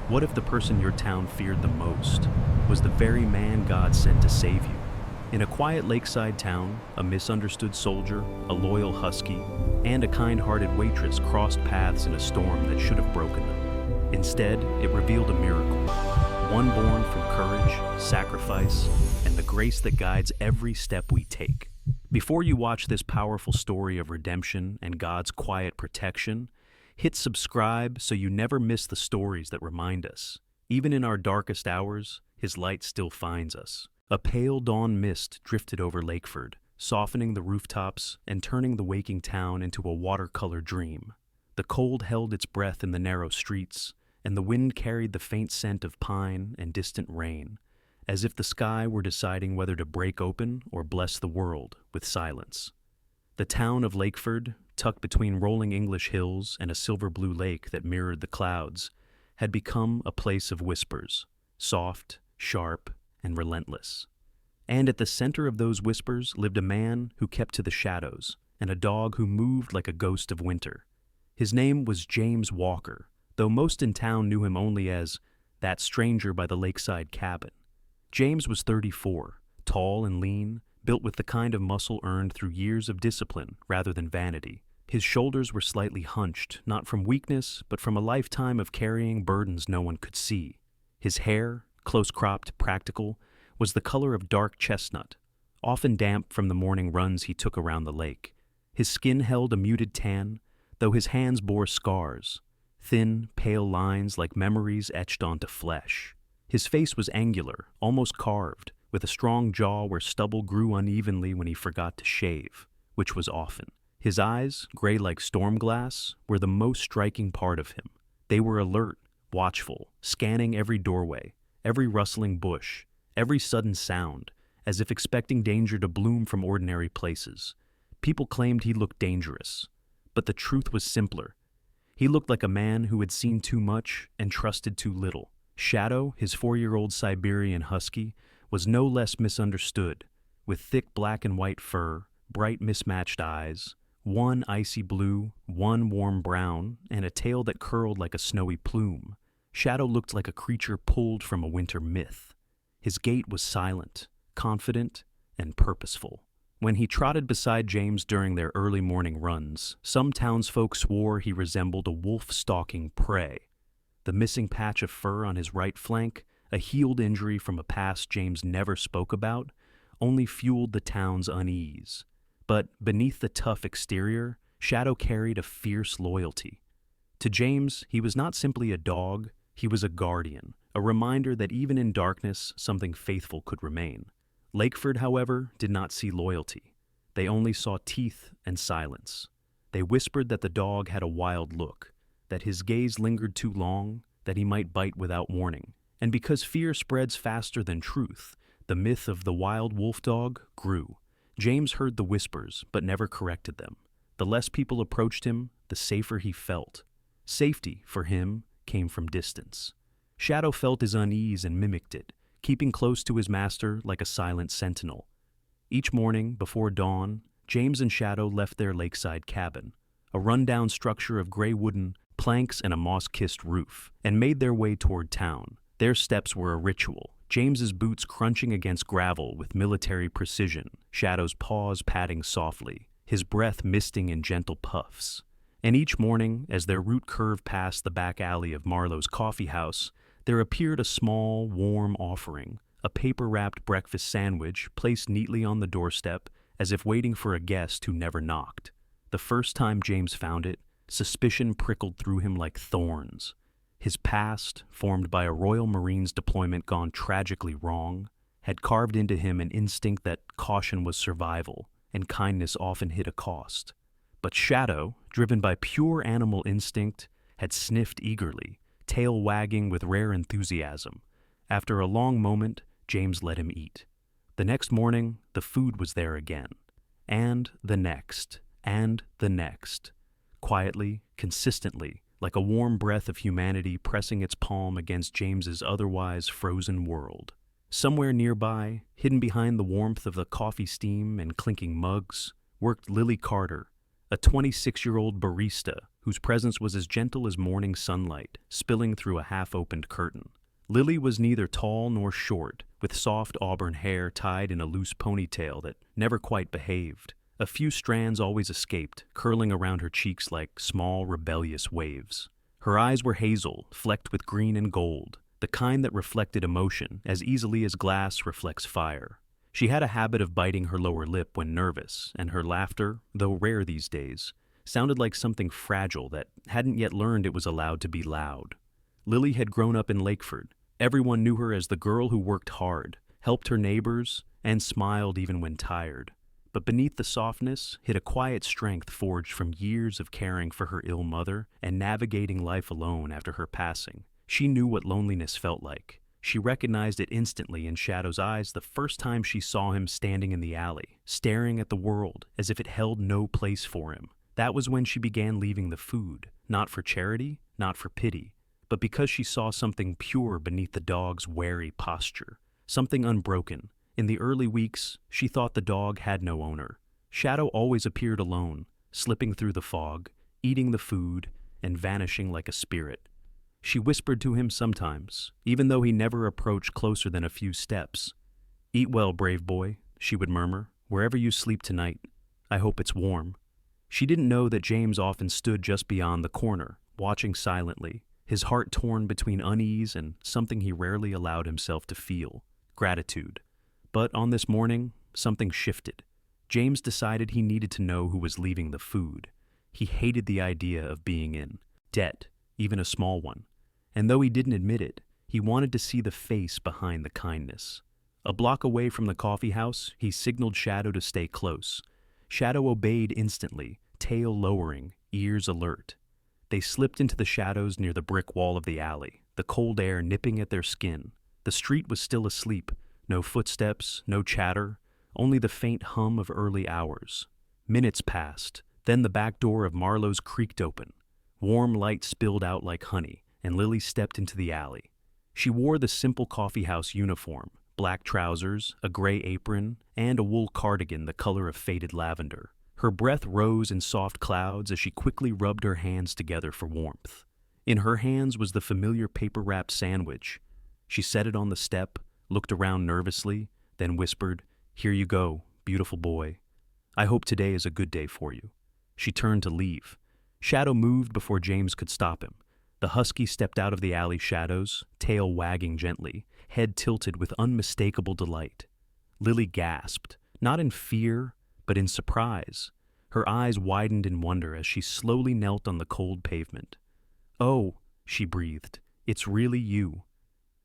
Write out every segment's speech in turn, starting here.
What if the person your town feared the most was the very man God sent to save you? In a quiet lakeside town, a misunderstood soldier, a loyal husky, and a kind-hearted waitress crossed paths in a storm that should have broken them. Instead, it revealed a miracle, one born from courage, sacrifice, and the grace that guides every step we take. Before you watch this powerful story of redemption and God's quiet protection, hit subscribe so you never miss the stories that remind us, even in our darkest hours, His light still finds us. A pale dawn mist drifted over Lakeford, softening the rooftops and turning the waking town into a watercolor dream. The cold held its breath in the narrow streets, and the wind carried the faint scent of pine and distant rain, as if the sky were deciding whether to break open or bless the world with silence. The town of Lakeford, tucked between rolling English hills and a silver-blue lake that mirrored the clouds, had become a place of whispers, soft, sharp, and relentless. And at the center of those whispers lived a man who kept to the shadows, and a dog who moved like a ghost of winter. His name was James Walker, though most in town knew him only as that stranger by the lakeside cabin. James was 34, tall and lean, built with the kind of muscle earned through years of discipline rather than vanity. His shoulders were slightly hunched, not from weakness, but from a lifetime of carrying burdens no one could see. His hair, close-cropped, practical, was the color of dark chestnut, often damp from the morning runs he took around the lake. His skin held a muted tan, though his hands bore scars, thin, pale lines like memories etched onto flesh. His face was angular, almost carved, with a strong jaw where stubble grew unevenly when he forgot to shave, which was often. His eyes, gray like storm glass, were the most striking part of him. They were alert, watchful, scanning every doorway, every rustling bush, every sudden sound, as if expecting danger to bloom from ordinary places. People claimed he looked dangerous, but the truth was simpler. He looked like a man who had seen too much and trusted too little. Shadow, his 4-year-old Siberian husky, was no less misunderstood, with thick black and white fur, bright mismatched eyes, one icy blue, one warm brown, and a tail that curled like a snowy plume. Shadow looked like a creature pulled from a winter myth. His gait was silent, confident, and purposeful. When he trotted beside James during their early morning runs, some townsfolk swore he resembled a wolf stalking prey. The missing patch of fur on his right flank, a healed injury from a past James never spoke about, only fueled the town's unease. But beneath the tough exterior, Shadow carried a fierce loyalty. To James, he was not simply a dog, he was a guardian, a reminder that even in darkness, something faithful could remain. Lakeford, however, did not see loyalty. They only saw teeth and silence. They whispered that the dog had a wild look, that his gaze lingered too long, that he might bite without warning. And because fear spreads faster than truth, the myth of the wild wolf dog grew. James heard the whispers, but never corrected them. The less people approached him, the safer he felt. Safety, for him, came from distance. Shadow felt his unease and mimicked it, keeping close to his master like a silent sentinel. Each morning, before dawn, James and Shadow left their lakeside cabin, a rundown structure of gray wooden planks and a moss-kissed roof, and made their way toward town. Their steps were a ritual, James's boots crunching against gravel with military precision, Shadow's paws padding softly, his breath misting in gentle puffs. And each morning, as their route curved past the back alley of Marlowe's coffee house, there appeared a small, warm offering, a paper-wrapped breakfast sandwich placed neatly on the doorstep as if waiting for a guest who never knocked. The first time James found it, suspicion prickled through him like thorns. His past, formed by a Royal Marines deployment gone tragically wrong, had carved into him an instinct that caution was survival, and kindness often hid a cost. But Shadow, driven by pure animal instinct, had sniffed eagerly, tail wagging with rare enthusiasm. After a long moment, James let him eat. The next morning, the food was there again. And the next, and the next. Quietly, consistently, like a warm breath of humanity pressing its palm against James's otherwise frozen world. Somewhere nearby, hidden behind the warmth of the coffee steam and clinking mugs, worked Lily Carter, a 26-year-old barista whose presence was as gentle as morning sunlight spilling through a half-opened curtain. Lily was neither tall nor short, with soft auburn hair tied in a loose ponytail that never quite behaved. A few strands always escaped, curling around her cheeks like small, rebellious waves. Her eyes were hazel, flecked with green and gold, the kind that reflected emotion as easily as glass reflects fire. She had a habit of biting her lower lip when nervous, and her laughter, though rare these days, sounded like something fragile that hadn't yet learned it was allowed to be loud. Lily had grown up in Lakeford. Everyone knew her as the girl who worked hard, helped her neighbors, and smiled even when tired. But beneath the softness hid a quiet strength forged from years of caring for her ill mother and navigating life alone after her passing. She knew what loneliness felt like. She recognized it instantly in Shadow's eyes the first time she saw him standing in the alley, staring at the world as if it held no place for him. That was when she began leaving the food, not for charity, not for pity, but because she saw something pure beneath the dog's wary posture, something unbroken. In the early weeks, she thought the dog had no owner. Shadow always appeared alone, slipping through the fog, eating the food, and vanishing like a spirit. She whispered to him sometimes, even though he never approached closer than a few steps. "Eat well, brave boy," she would murmur, "wherever you sleep tonight. I hope it's warm." She didn't know that James often stood just beyond the corner, watching silently, his heart torn between unease and something he rarely allowed himself to feel, gratitude. But on this morning, something shifted. James decided he needed to know who was leaving the food. He hated the idea of being in debt, even a small one. And though he didn't admit it, he wanted to see the face behind the kindness. A block away from the coffee house, he signaled Shadow to stay close. Shadow obeyed instantly, tail lowering, ears alert. They slipped into the shadows near the brick wall of the alley, the cold air nipping at their skin. The street was still asleep. No footsteps, no chatter, only the faint hum of early hours. Minutes passed, then the back door of Marlowe's creaked open. Warm light spilled out like honey, and Lily stepped into the alley. She wore the simple coffeehouse uniform, black trousers, a gray apron, and a wool cardigan the color of faded lavender. Her breath rose in soft clouds as she quickly rubbed her hands together for warmth. In her hands was the familiar paper-wrapped sandwich. She set it on the step, looked around nervously, then whispered, "Here you go, beautiful boy. I hope today is a good day for you." She turned to leave. Shadow moved before James could stop him. The Husky stepped out of the alley shadows, tail wagging gently, head tilted with unmistakable delight. Lily gasped, not in fear, but in surprise. Her eyes widened in wonder as she slowly knelt on the cold pavement. "Oh," she breathed, "it's really you."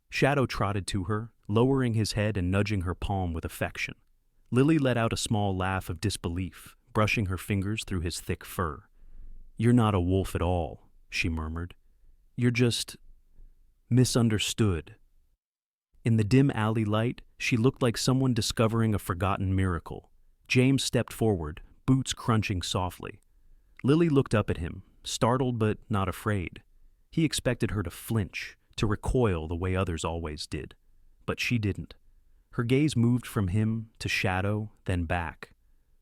Shadow trotted to her, lowering his head and nudging her palm with affection. Lily let out a small laugh of disbelief, brushing her fingers through his thick fur. "You're not a wolf at all," she murmured. "You're just misunderstood." In the dim alley light, she looked like someone discovering a forgotten miracle. James stepped forward, boots crunching softly. Lily looked up at him, startled but not afraid. He expected her to flinch, to recoil the way others always did. But she didn't. Her gaze moved from him to Shadow, then back.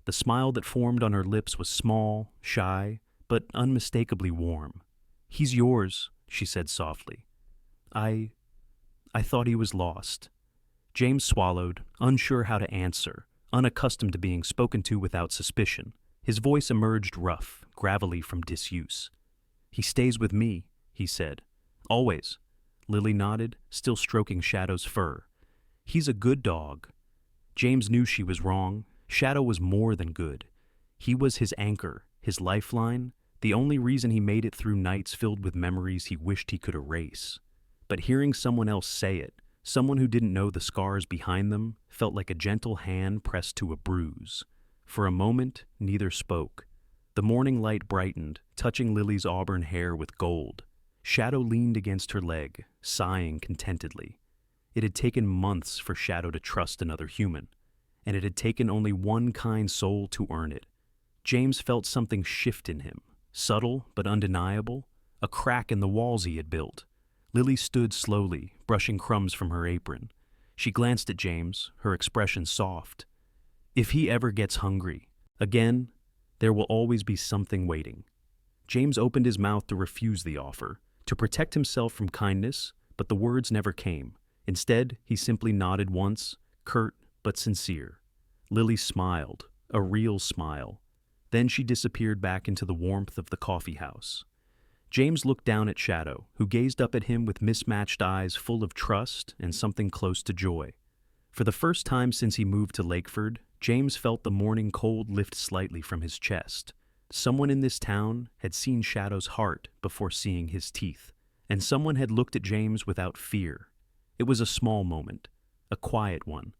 The smile that formed on her lips was small, shy, but unmistakably warm. "He's yours," she said softly. I thought he was lost." James swallowed, unsure how to answer, unaccustomed to being spoken to without suspicion. His voice emerged rough, gravelly from disuse. "He stays with me," he said. "Always." Lily nodded, still stroking Shadow's fur. "He's a good dog." James knew she was wrong. Shadow was more than good. He was his anchor, his lifeline, the only reason he made it through nights filled with memories he wished he could erase. But hearing someone else say it, someone who didn't know the scars behind them, felt like a gentle hand pressed to a bruise. For a moment, neither spoke. The morning light brightened, touching Lily's auburn hair with gold. Shadow leaned against her leg, sighing contentedly. It had taken months for Shadow to trust another human, and it had taken only one kind soul to earn it. James felt something shift in him, subtle but undeniable, a crack in the walls he had built. Lily stood slowly, brushing crumbs from her apron. She glanced at James, her expression soft. "If he ever gets hungry again, There will always be something waiting. James opened his mouth to refuse the offer, to protect himself from kindness, but the words never came. Instead, he simply nodded once, curt but sincere. Lily smiled, a real smile. Then she disappeared back into the warmth of the coffee house. James looked down at Shadow, who gazed up at him with mismatched eyes full of trust and something close to joy. For the first time since he moved to Lakeford, James felt the morning cold lift slightly from his chest. Someone in this town had seen Shadow's heart before seeing his teeth, and someone had looked at James without fear. It was a small moment, a quiet one,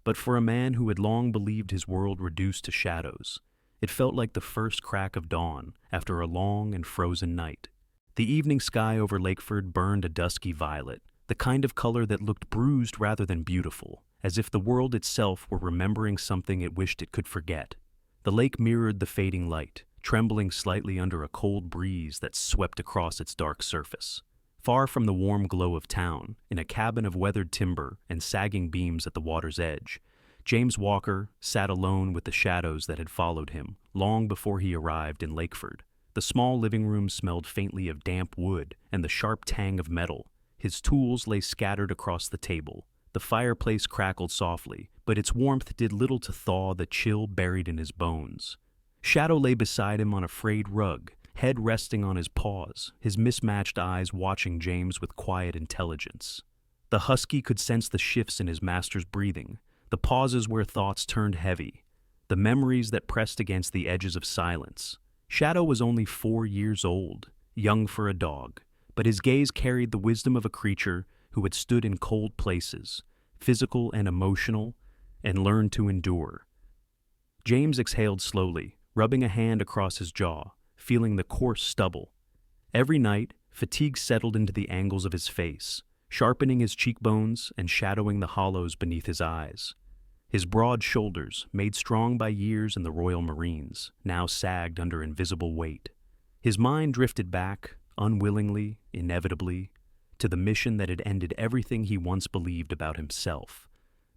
but for a man who had long believed his world reduced to shadows, it felt like the first crack of dawn after a long and frozen night. The evening sky over Lakeford burned a dusky violet, the kind of color that looked bruised rather than beautiful, as if the world itself were remembering something it wished it could forget. The lake mirrored the fading light, trembling slightly under a cold breeze that swept across its dark surface. Far from the warm glow of town, in a cabin of weathered timber and sagging beams at the water's edge, James Walker sat alone with the shadows that had followed him long before he arrived in Lakeford. The small living room smelled faintly of damp wood and the sharp tang of metal. His tools lay scattered across the table. The fireplace crackled softly, but its warmth did little to thaw the chill buried in his bones. Shadow lay beside him on a frayed rug, head resting on his paws, his mismatched eyes watching James with quiet intelligence. The Husky could sense the shifts in his master's breathing, the pauses where thoughts turned heavy, the memories that pressed against the edges of silence. Shadow was only 4 years old, young for a dog, but his gaze carried the wisdom of a creature who had stood in cold places, physical and emotional, and learned to endure. James exhaled slowly, rubbing a hand across his jaw, feeling the coarse stubble. Every night, fatigue settled into the angles of his face, sharpening his cheekbones and shadowing the hollows beneath his eyes. His broad shoulders, made strong by years in the Royal Marines, now sagged under invisible weight. His mind drifted back, unwillingly, inevitably, to the mission that had ended everything he once believed about himself.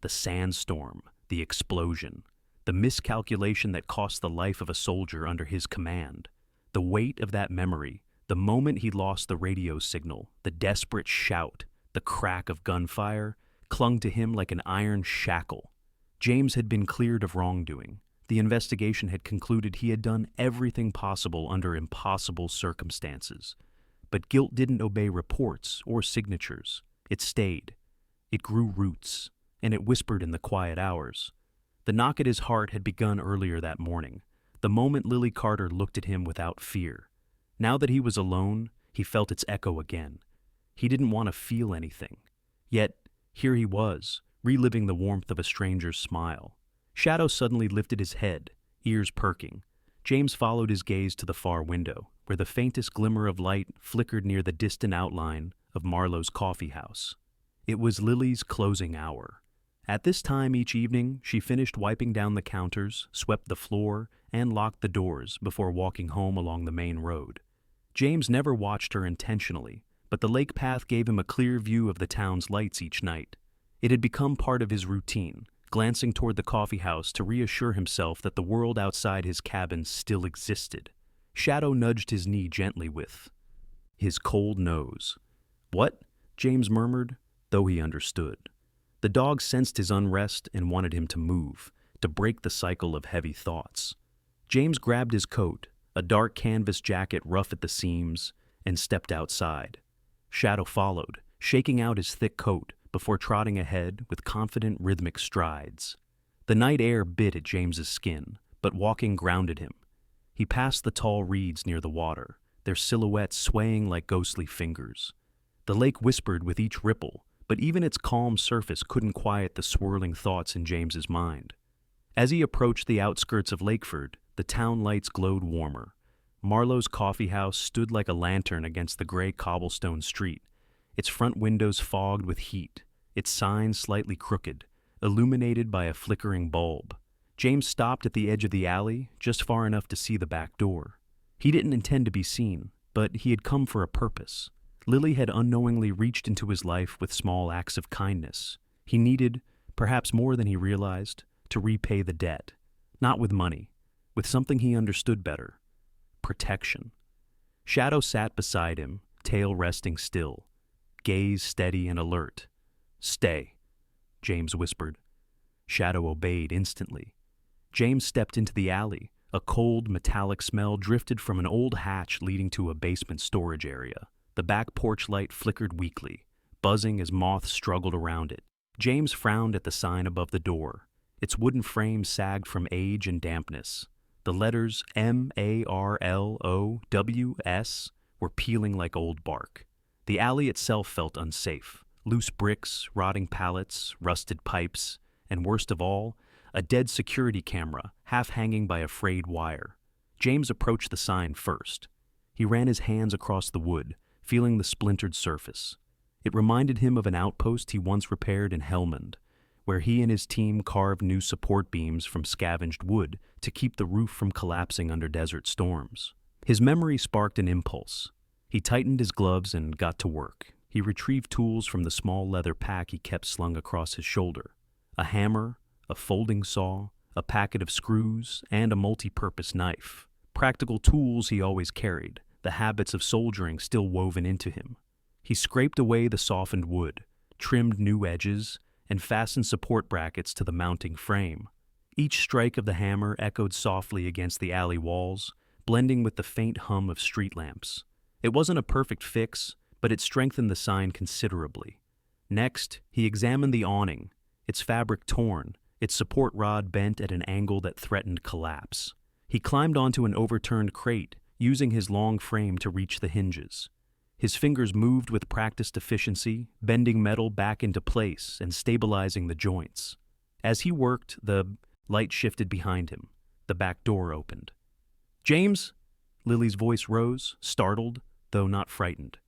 The sandstorm, the explosion, the miscalculation that cost the life of a soldier under his command. The weight of that memory, the moment he lost the radio signal, the desperate shout, the crack of gunfire, clung to him like an iron shackle. James had been cleared of wrongdoing. The investigation had concluded he had done everything possible under impossible circumstances. But guilt didn't obey reports or signatures. It stayed. It grew roots, and it whispered in the quiet hours. The knock at his heart had begun earlier that morning, the moment Lily Carter looked at him without fear. Now that he was alone, he felt its echo again. He didn't want to feel anything. Yet, here he was, reliving the warmth of a stranger's smile. Shadow suddenly lifted his head, ears perking. James followed his gaze to the far window, where the faintest glimmer of light flickered near the distant outline of Marlowe's coffee house. It was Lily's closing hour. At this time each evening, she finished wiping down the counters, swept the floor, and locked the doors before walking home along the main road. James never watched her intentionally, but the lake path gave him a clear view of the town's lights each night. It had become part of his routine, glancing toward the coffee house to reassure himself that the world outside his cabin still existed. Shadow nudged his knee gently with his cold nose. "What?" James murmured, though he understood. The dog sensed his unrest and wanted him to move, to break the cycle of heavy thoughts. James grabbed his coat, a dark canvas jacket rough at the seams, and stepped outside. Shadow followed, shaking out his thick coat before trotting ahead with confident rhythmic strides. The night air bit at James's skin, but walking grounded him. He passed the tall reeds near the water, their silhouettes swaying like ghostly fingers. The lake whispered with each ripple, but even its calm surface couldn't quiet the swirling thoughts in James's mind. As he approached the outskirts of Lakeford, the town lights glowed warmer. Marlowe's coffee house stood like a lantern against the gray cobblestone street, its front windows fogged with heat, its sign slightly crooked, illuminated by a flickering bulb. James stopped at the edge of the alley, just far enough to see the back door. He didn't intend to be seen, but he had come for a purpose. Lily had unknowingly reached into his life with small acts of kindness. He needed, perhaps more than he realized, to repay the debt. Not with money, with something he understood better: protection. Shadow sat beside him, tail resting still, gaze steady and alert. "Stay," James whispered. Shadow obeyed instantly. James stepped into the alley. A cold, metallic smell drifted from an old hatch leading to a basement storage area. The back porch light flickered weakly, buzzing as moths struggled around it. James frowned at the sign above the door. Its wooden frame sagged from age and dampness. The letters MARLOWS were peeling like old bark. The alley itself felt unsafe. Loose bricks, rotting pallets, rusted pipes, and worst of all, a dead security camera, half hanging by a frayed wire. James approached the sign first. He ran his hands across the wood, feeling the splintered surface. It reminded him of an outpost he once repaired in Helmand, where he and his team carved new support beams from scavenged wood to keep the roof from collapsing under desert storms. His memory sparked an impulse. He tightened his gloves and got to work. He retrieved tools from the small leather pack he kept slung across his shoulder: a hammer, a folding saw, a packet of screws, and a multi-purpose knife. Practical tools he always carried, the habits of soldiering still woven into him. He scraped away the softened wood, trimmed new edges, and fastened support brackets to the mounting frame. Each strike of the hammer echoed softly against the alley walls, blending with the faint hum of street lamps. It wasn't a perfect fix, but it strengthened the sign considerably. Next, he examined the awning, its fabric torn, its support rod bent at an angle that threatened collapse. He climbed onto an overturned crate, using his long frame to reach the hinges. His fingers moved with practiced efficiency, bending metal back into place and stabilizing the joints. As he worked, the light shifted behind him. The back door opened. "James?" Lily's voice rose, startled, though not frightened.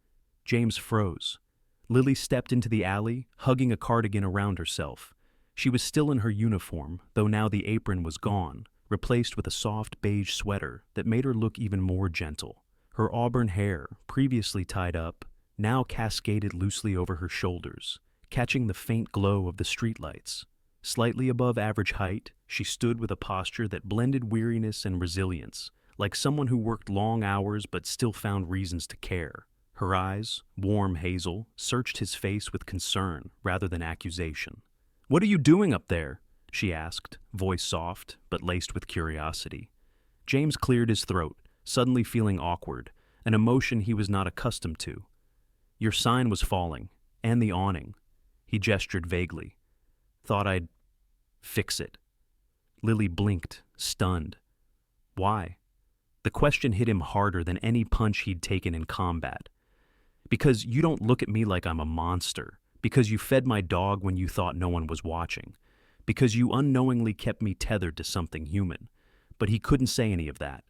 James froze. Lily stepped into the alley, hugging a cardigan around herself. She was still in her uniform, though now the apron was gone, replaced with a soft beige sweater that made her look even more gentle. Her auburn hair, previously tied up, now cascaded loosely over her shoulders, catching the faint glow of the streetlights. Slightly above average height, she stood with a posture that blended weariness and resilience, like someone who worked long hours but still found reasons to care. Her eyes, warm hazel, searched his face with concern rather than accusation. "What are you doing up there?" she asked, voice soft but laced with curiosity. James cleared his throat, suddenly feeling awkward, an emotion he was not accustomed to. "Your sign was falling, and the awning." He gestured vaguely. "Thought I'd fix it." Lily blinked, stunned. Why? The question hit him harder than any punch he'd taken in combat. "Because you don't look at me like I'm a monster. Because you fed my dog when you thought no one was watching. Because you unknowingly kept me tethered to something human." But he couldn't say any of that.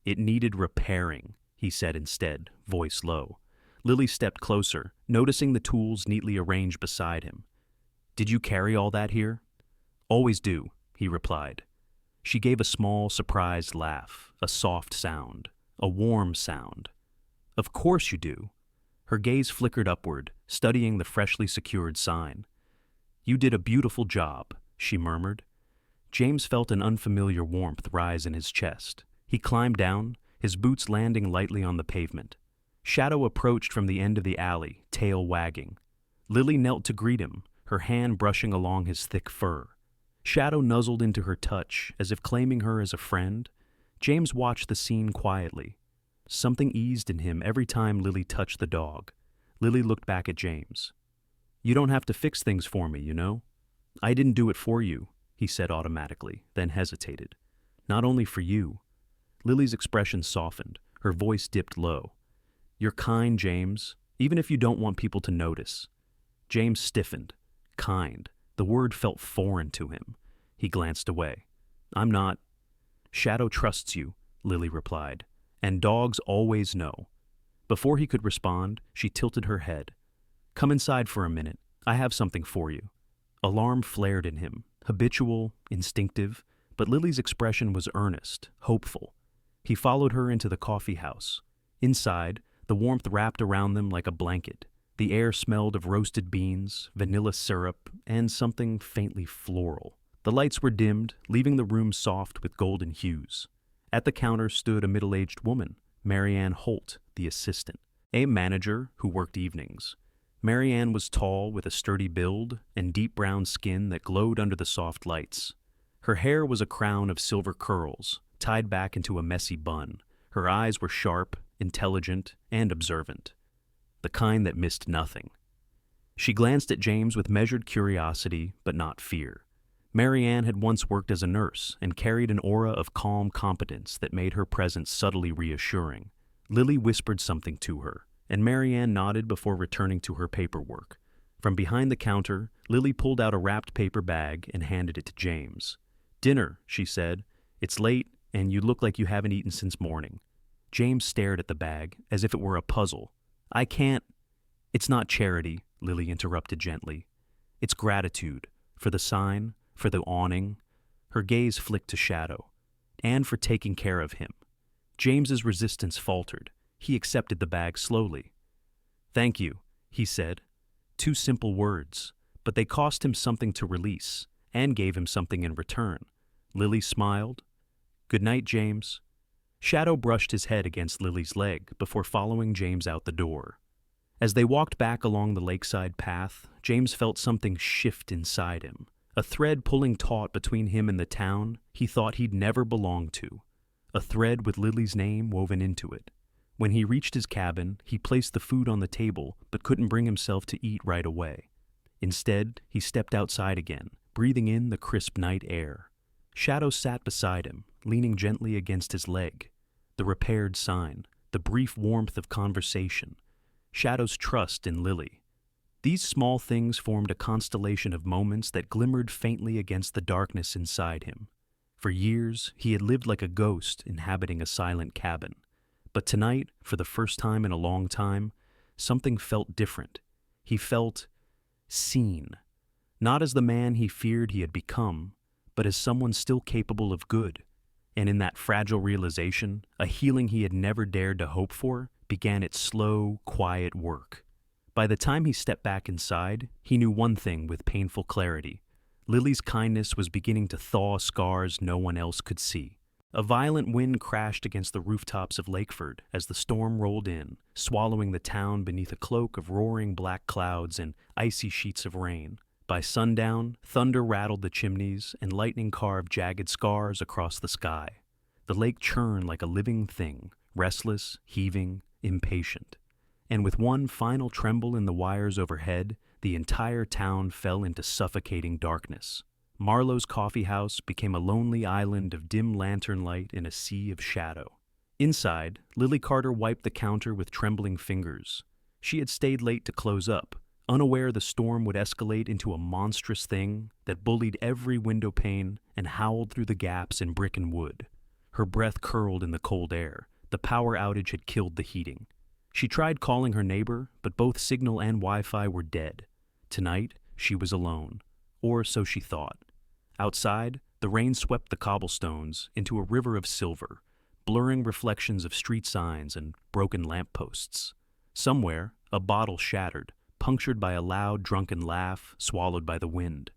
"It needed repairing," he said instead, voice low. Lily stepped closer, noticing the tools neatly arranged beside him. "Did you carry all that here?" "Always do," he replied. She gave a small, surprised laugh, a soft sound, a warm sound. "Of course you do." Her gaze flickered upward, studying the freshly secured sign. "You did a beautiful job," she murmured. James felt an unfamiliar warmth rise in his chest. He climbed down, his boots landing lightly on the pavement. Shadow approached from the end of the alley, tail wagging. Lily knelt to greet him, her hand brushing along his thick fur. Shadow nuzzled into her touch, as if claiming her as a friend. James watched the scene quietly. Something eased in him every time Lily touched the dog. Lily looked back at James. "You don't have to fix things for me, you know." "I didn't do it for you," he said automatically, then hesitated. "Not only for you." Lily's expression softened, her voice dipped low. "You're kind, James, even if you don't want people to notice." James stiffened. Kind. The word felt foreign to him. He glanced away. "I'm not." "Shadow trusts you," Lily replied. "And dogs always know." Before he could respond, she tilted her head. "Come inside for a minute. I have something for you." Alarm flared in him, habitual, instinctive, but Lily's expression was earnest, hopeful. He followed her into the coffee house. Inside, the warmth wrapped around them like a blanket. The air smelled of roasted beans, vanilla syrup, and something faintly floral. The lights were dimmed, leaving the room soft with golden hues. At the counter stood a middle-aged woman, Marianne Holt, the assistant, a manager who worked evenings. Marianne was tall with a sturdy build and deep brown skin that glowed under the soft lights. Her hair was a crown of silver curls, tied back into a messy bun. Her eyes were sharp, intelligent, and observant, the kind that missed nothing. She glanced at James with measured curiosity, but not fear. Marianne had once worked as a nurse and carried an aura of calm competence that made her presence subtly reassuring. Lily whispered something to her, and Marianne nodded before returning to her paperwork. From behind the counter, Lily pulled out a wrapped paper bag and handed it to James. "Dinner," she said. "It's late, and you look like you haven't eaten since morning." James stared at the bag as if it were a puzzle. "I can't—" "It's not charity," Lily interrupted gently. "It's gratitude, for the sign, for the awning." Her gaze flicked to Shadow. "And for taking care of him." James's resistance faltered. He accepted the bag slowly. "Thank you," he said. 2 simple words, but they cost him something to release, and gave him something in return. Lily smiled. "Good night, James." Shadow brushed his head against Lily's leg before following James out the door. As they walked back along the lakeside path, James felt something shift inside him, a thread pulling taut between him and the town he thought he'd never belonged to, a thread with Lily's name woven into it. When he reached his cabin, he placed the food on the table but couldn't bring himself to eat right away. Instead, he stepped outside again, breathing in the crisp night air. Shadow sat beside him, leaning gently against his leg. The repaired sign, the brief warmth of conversation, Shadow's trust in Lily. These small things formed a constellation of moments that glimmered faintly against the darkness inside him. For years, he had lived like a ghost inhabiting a silent cabin. But tonight, for the first time in a long time, something felt different. He felt seen, not as the man he feared he had become, but as someone still capable of good. And in that fragile realization, a healing he had never dared to hope for began its slow, quiet work. By the time he stepped back inside, he knew one thing with painful clarity. Lily's kindness was beginning to thaw scars no one else could see. A violent wind crashed against the rooftops of Lakeford as the storm rolled in, swallowing the town beneath a cloak of roaring black clouds and icy sheets of rain. By sundown, thunder rattled the chimneys and lightning carved jagged scars across the sky. The lake churned like a living thing, restless, heaving, impatient. And with one final tremble in the wires overhead, the entire town fell into suffocating darkness. Marlowe's coffee house became a lonely island of dim lantern light in a sea of shadow. Inside, Lily Carter wiped the counter with trembling fingers. She had stayed late to close up, unaware the storm would escalate into a monstrous thing that bullied every window pane and howled through the gaps in brick and wood. Her breath curled in the cold air. The power outage had killed the heating. She tried calling her neighbor, but both signal and Wi-Fi were dead. Tonight, she was alone, or so she thought. Outside, the rain swept the cobblestones into a river of silver, blurring reflections of street signs and broken lampposts. Somewhere, a bottle shattered, punctured by a loud, drunken laugh swallowed by the wind.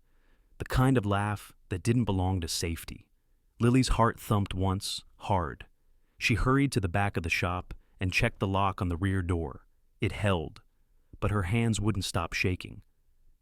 The kind of laugh that didn't belong to safety. Lily's heart thumped once, hard. She hurried to the back of the shop and checked the lock on the rear door. It held, but her hands wouldn't stop shaking.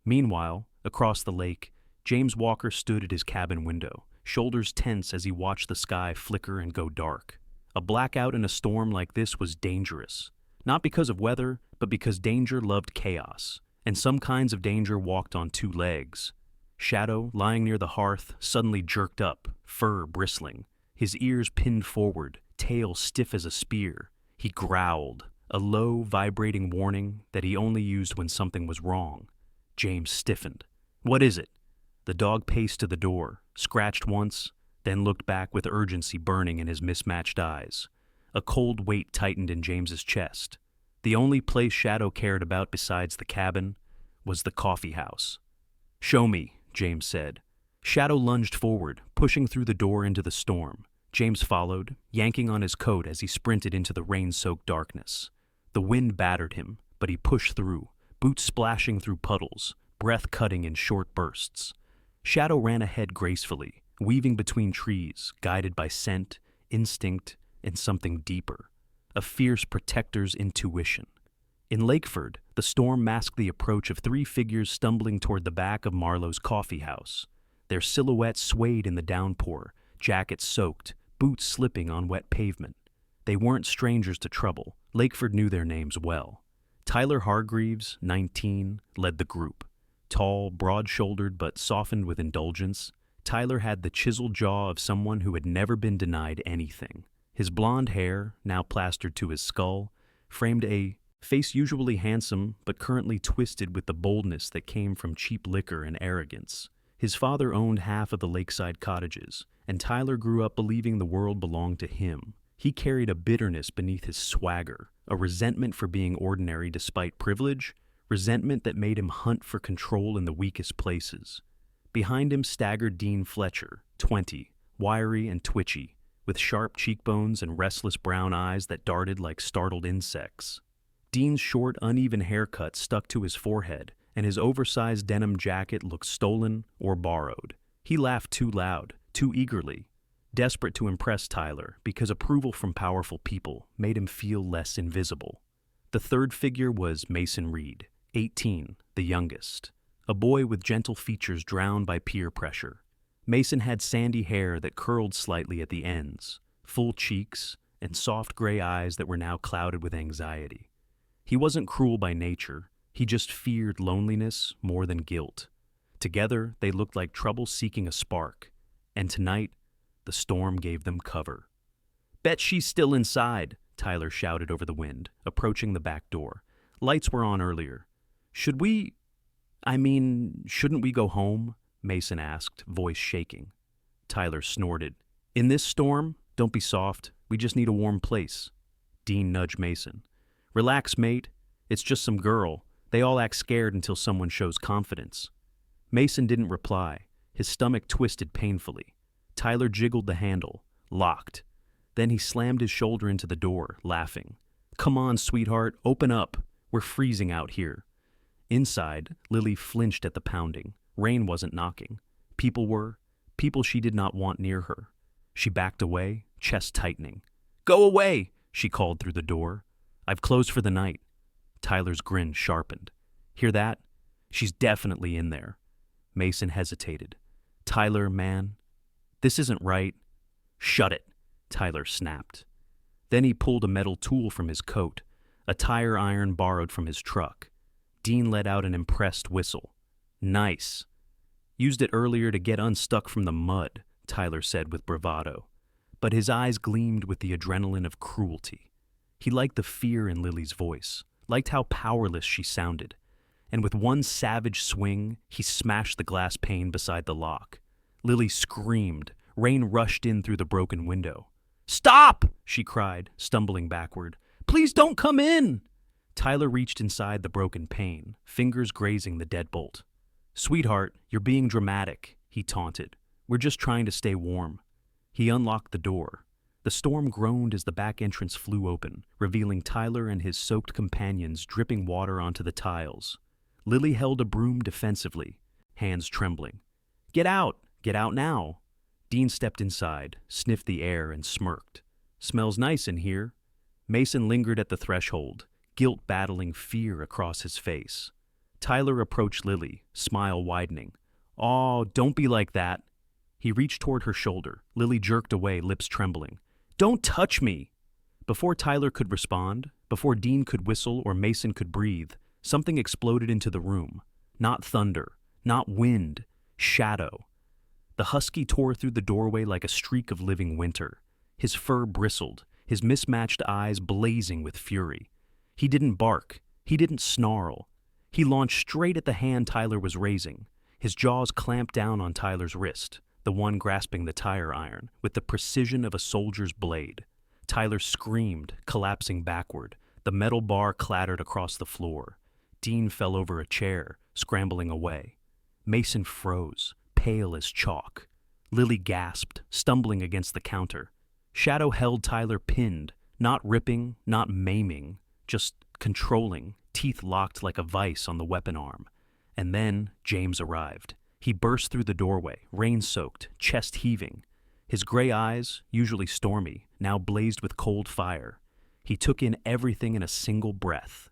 Meanwhile, across the lake, James Walker stood at his cabin window, shoulders tense as he watched the sky flicker and go dark. A blackout in a storm like this was dangerous, not because of weather, but because danger loved chaos, and some kinds of danger walked on 2 legs. Shadow, lying near the hearth, suddenly jerked up, fur bristling, his ears pinned forward, tail stiff as a spear. He growled, a low, vibrating warning that he only used when something was wrong. James stiffened. "What is it?" The dog paced to the door, scratched once, then looked back with urgency burning in his mismatched eyes. A cold weight tightened in James's chest. The only place Shadow cared about besides the cabin was the coffee house. "Show me," James said. Shadow lunged forward, pushing through the door into the storm. James followed, yanking on his coat as he sprinted into the rain-soaked darkness. The wind battered him, but he pushed through, boots splashing through puddles, breath cutting in short bursts. Shadow ran ahead gracefully, weaving between trees, guided by scent, instinct, and something deeper, a fierce protector's intuition. In Lakeford, the storm masked the approach of three figures stumbling toward the back of Marlowe's coffee house. Their silhouettes swayed in the downpour, jackets soaked, boots slipping on wet pavement. They weren't strangers to trouble. Lakeford knew their names well. Tyler Hargreaves, 19, led the group. Tall, broad-shouldered, but softened with indulgence, Tyler had the chiseled jaw of someone who had never been denied anything. His blonde hair, now plastered to his skull, framed a face usually handsome but currently twisted with the boldness that came from cheap liquor and arrogance. His father owned half of the lakeside cottages, and Tyler grew up believing the world belonged to him. He carried a bitterness beneath his swagger, a resentment for being ordinary despite privilege, resentment that made him hunt for control in the weakest places. Behind him staggered Dean Fletcher, 20, wiry and twitchy, with sharp cheekbones and restless brown eyes that darted like startled insects. Dean's short, uneven haircut stuck to his forehead, and his oversized denim jacket looked stolen or borrowed. He laughed too loud, too eagerly, desperate to impress Tyler because approval from powerful people made him feel less invisible. The third figure was Mason Reed, 18, the youngest, a boy with gentle features drowned by peer pressure. Mason had sandy hair that curled slightly at the ends, full cheeks, and soft gray eyes that were now clouded with anxiety. He wasn't cruel by nature, he just feared loneliness more than guilt. Together, they looked like trouble seeking a spark, and tonight, the storm gave them cover. "Bet she's still inside," Tyler shouted over the wind, approaching the back door. Lights were on earlier. Shouldn't we go home?" Mason asked, voice shaking. Tyler snorted. "In this storm? Don't be soft. We just need a warm place." Dean nudged Mason. "Relax, mate. It's just some girl. They all act scared until someone shows confidence." Mason didn't reply. His stomach twisted painfully. Tyler jiggled the handle, locked. Then he slammed his shoulder into the door, laughing. "Come on, sweetheart, open up. We're freezing out here." Inside, Lily flinched at the pounding. Rain wasn't knocking. People were. People she did not want near her. She backed away, chest tightening. "Go away!" she called through the door. "I've closed for the night." Tyler's grin sharpened. "Hear that? She's definitely in there." Mason hesitated. "Tyler, man, this isn't right." "Shut it," Tyler snapped. Then he pulled a metal tool from his coat, a tire iron borrowed from his truck. Dean let out an impressed whistle. "Nice. Used it earlier to get unstuck from the mud," Tyler said with bravado. But his eyes gleamed with the adrenaline of cruelty. He liked the fear in Lily's voice, liked how powerless she sounded. And with one savage swing, he smashed the glass pane beside the lock. Lily screamed. Rain rushed in through the broken window. "Stop!" she cried, stumbling backward. "Please don't come in!" Tyler reached inside the broken pane, fingers grazing the deadbolt. "Sweetheart, you're being dramatic," he taunted. "We're just trying to stay warm." He unlocked the door. The storm groaned as the back entrance flew open, revealing Tyler and his soaked companions dripping water onto the tiles. Lily held a broom defensively, hands trembling. Get out now." Dean stepped inside, sniffed the air, and smirked. "Smells nice in here." Mason lingered at the threshold, guilt battling fear across his face. Tyler approached Lily, smile widening. "Aw, don't be like that." He reached toward her shoulder. Lily jerked away, lips trembling. "Don't touch me!" Before Tyler could respond, before Dean could whistle or Mason could breathe, something exploded into the room. Not thunder, not wind, shadow. The Husky tore through the doorway like a streak of living winter. His fur bristled, his mismatched eyes blazing with fury. He didn't bark. He didn't snarl. He launched straight at the hand Tyler was raising. His jaws clamped down on Tyler's wrist, the one grasping the tire iron, with the precision of a soldier's blade. Tyler screamed, collapsing backward. The metal bar clattered across the floor. Dean fell over a chair, scrambling away. Mason froze, pale as chalk. Lily gasped, stumbling against the counter. Shadow held Tyler pinned, not ripping, not maiming, just controlling, teeth locked like a vice on the weapon arm. And then James arrived. He burst through the doorway, rain-soaked, chest heaving. His gray eyes, usually stormy, now blazed with cold fire. He took in everything in a single breath.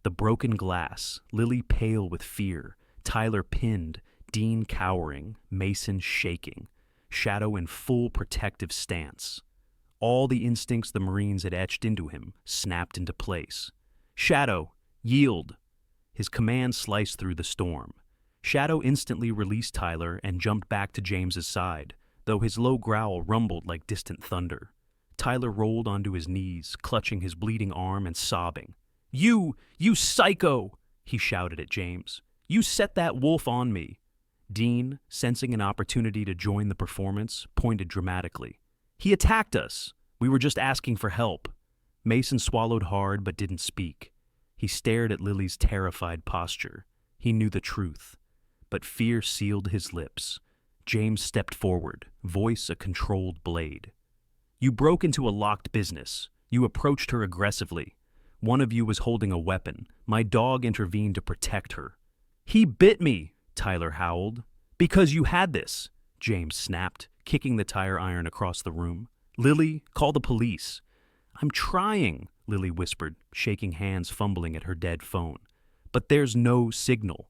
The broken glass, Lily pale with fear, Tyler pinned, Dean cowering, Mason shaking, Shadow in full protective stance. All the instincts the Marines had etched into him snapped into place. Shadow, yield! His command sliced through the storm. Shadow instantly released Tyler and jumped back to James's side, though his low growl rumbled like distant thunder. Tyler rolled onto his knees, clutching his bleeding arm and sobbing. You psycho! He shouted at James. You set that wolf on me. Dean, sensing an opportunity to join the performance, pointed dramatically. He attacked us. We were just asking for help. Mason swallowed hard but didn't speak. He stared at Lily's terrified posture. He knew the truth. But fear sealed his lips. James stepped forward, voice a controlled blade. You broke into a locked business. You approached her aggressively. One of you was holding a weapon. My dog intervened to protect her. He bit me, Tyler howled. Because you had this, James snapped, kicking the tire iron across the room. Lily, call the police. I'm trying, Lily whispered, shaking hands fumbling at her dead phone. But there's no signal.